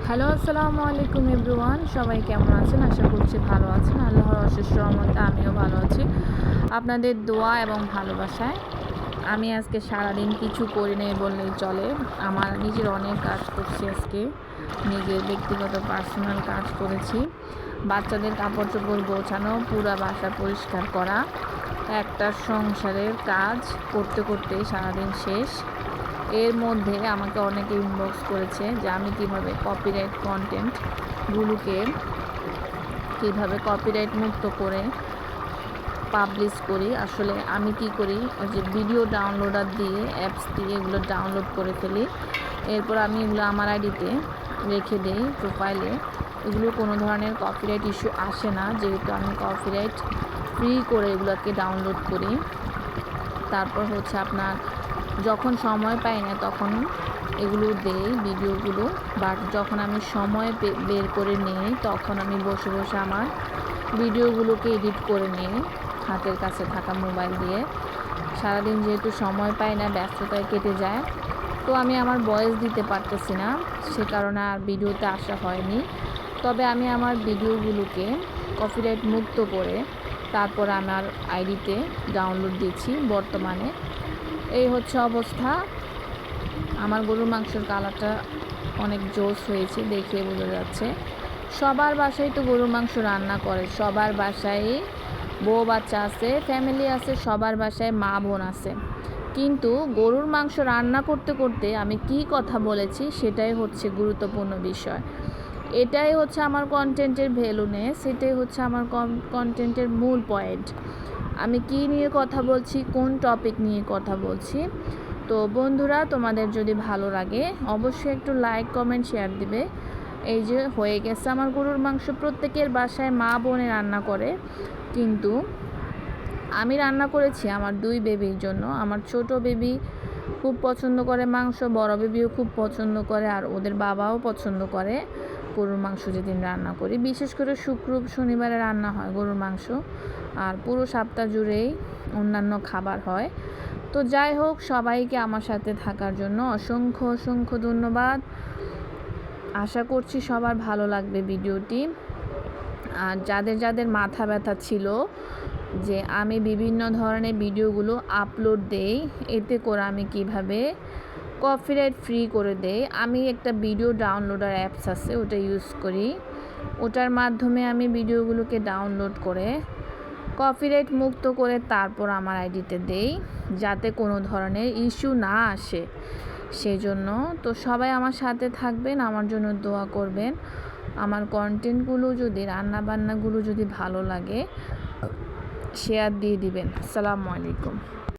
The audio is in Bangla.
হ্যালো, আসসালামু আলাইকুম এভরিওয়ান। সবাই কেমন আছেন? আশা করছি ভালো আছেন। আল্লাহর অশেষ রহমতে আমিও ভালো আছি। আপনাদের দোয়া এবং ভালোবাসায় আমি আজকে সারাদিন কিছু করি নাই বললেই চলে। আমার নিজের অনেক কাজ করছি আজকে। নিজের ব্যক্তিগত পার্সোনাল কাজ করেছি। বাচ্চাদের কাপড় চোপড় গোছানো, পুরা বাসা পরিষ্কার করা, একটা সংসারের কাজ করতে করতেই সারাদিন শেষ। এর মধ্যে আমাকে অনেকে ইনবক্স করেছে যে আমি কিভাবে কপিরাইট কন্টেন্টগুলোকে কিভাবে কপিরাইট মুক্ত করে পাবলিশ করি। আসলে আমি কি করি, ওই যে ভিডিও ডাউনলোডার দিয়ে অ্যাপস দিয়ে এগুলো ডাউনলোড করে ফেলি। এরপর আমি এগুলো আমার আইডিতে রেখে দিই প্রোফাইলে। এগুলো কোনো ধরনের কপিরাইট ইস্যু আসে না, যেহেতু আমি কপিরাইট ফ্রি করে এগুলোকে ডাউনলোড করি। তারপর হচ্ছে আপনার যখন সময় পাই না তখন এগুলো দেই ভিডিওগুলো, বাট যখন আমি সময় বের করে নিই তখন আমি বসে বসে আমার ভিডিওগুলোকে এডিট করে নিই হাতের কাছে থাকা মোবাইল দিয়ে। সারাদিন যেহেতু সময় পাই না, ব্যস্ততায় কেটে যায়, তো আমি আমার ভয়েস দিতে পারতেছি না, সে কারণে আর ভিডিওতে আসা হয়নি। তবে আমি আমার ভিডিওগুলোকে কপিরাইট মুক্ত করে তারপর আমার আইডিতে ডাউনলোড দিচ্ছি বর্তমানে। এই হচ্ছে অবস্থা। আমার গরুর মাংসের কালারটা অনেক জোস হয়েছে, দেখে বোঝা যাচ্ছে। সবার বাসায় তো গরুর মাংস রান্না করে, সবার বাসায় বউ বাচ্চা আছে, ফ্যামিলি আছে, সবার বাসায় মা বোন আছে। কিন্তু গরুর মাংস রান্না করতে করতে আমি কি কথা বলেছি সেটাই হচ্ছে গুরুত্বপূর্ণ বিষয়। এটাই হচ্ছে আমার কন্টেন্টের ভ্যালুনেস, এটাই হচ্ছে আমার কন্টেন্টের মূল পয়েন্ট। আমি কি নিয়ে কথা বলছি, কোন টপিক নিয়ে কথা বলছি। তো বন্ধুরা, তোমাদের যদি ভালো লাগে অবশ্যই একটু লাইক, কমেন্ট, শেয়ার দিবে। এই যে হয়ে গেছে আমার গরুর মাংস। প্রত্যেকের বাসায় মা বোনে রান্না করে, কিন্তু আমি রান্না করেছি আমার 2 বেবির জন্য। আমার ছোট বেবি খুব পছন্দ করে মাংস, বড় বেবিও খুব পছন্দ করে, আর ওদের বাবাও পছন্দ করে গরুর মাংস যেদিন রান্না করি। বিশেষ করে শুক্র শনিবারে রান্না হয় গরুর মাংস, আর পুরো সপ্তাহ জুড়েই অন্যান্য খাবার হয়। তো যাই হোক, সবাইকে আমার সাথে থাকার জন্য অসংখ্য অসংখ্য ধন্যবাদ। আশা করছি সবার ভালো লাগবে ভিডিওটি। আর যাদের যাদের মাথা ব্যথা ছিল যে আমি বিভিন্ন ধরনের ভিডিওগুলো আপলোড দেই, এতে করে আমি কিভাবে কপিরাইট ফ্রি করে দেই, আমি একটা ভিডিও ডাউনলোডার অ্যাপস আছে, ওটা ইউজ করি। ওটার মাধ্যমে আমি ভিডিওগুলোকে ডাউনলোড করে কপিরাইট মুক্ত করে তারপর আমার আইডিতে দেই, যাতে কোনো ধরনের ইস্যু না আসে সেই জন্য। তো সবাই আমার সাথে থাকবেন, আমার জন্য দোয়া করবেন। আমার কন্টেন্টগুলো যদি, রান্নাবান্নাগুলো যদি ভালো লাগে শেয়ার দিয়ে দিবেন। আসসালামু আলাইকুম।